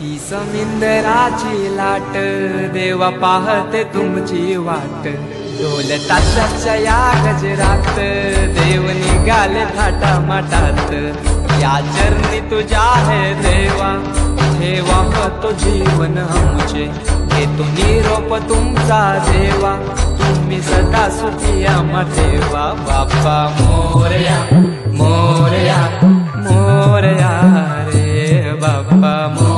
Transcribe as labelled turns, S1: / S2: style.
S1: ही समिंदराची लाट देवा पाहते तुमची वाट ढोल ताशाच्या या गजरात देव निघाले थाटा माटात या चरणी तुझ्या है देवा ठेवा तो जीवन आमचे घेतो निरोप तुमचा देवा तुम्ही सदा सुखी आम्हा ठेवा बाप्पा मोरया मोरया मोरया रे बाप्पा मोरया।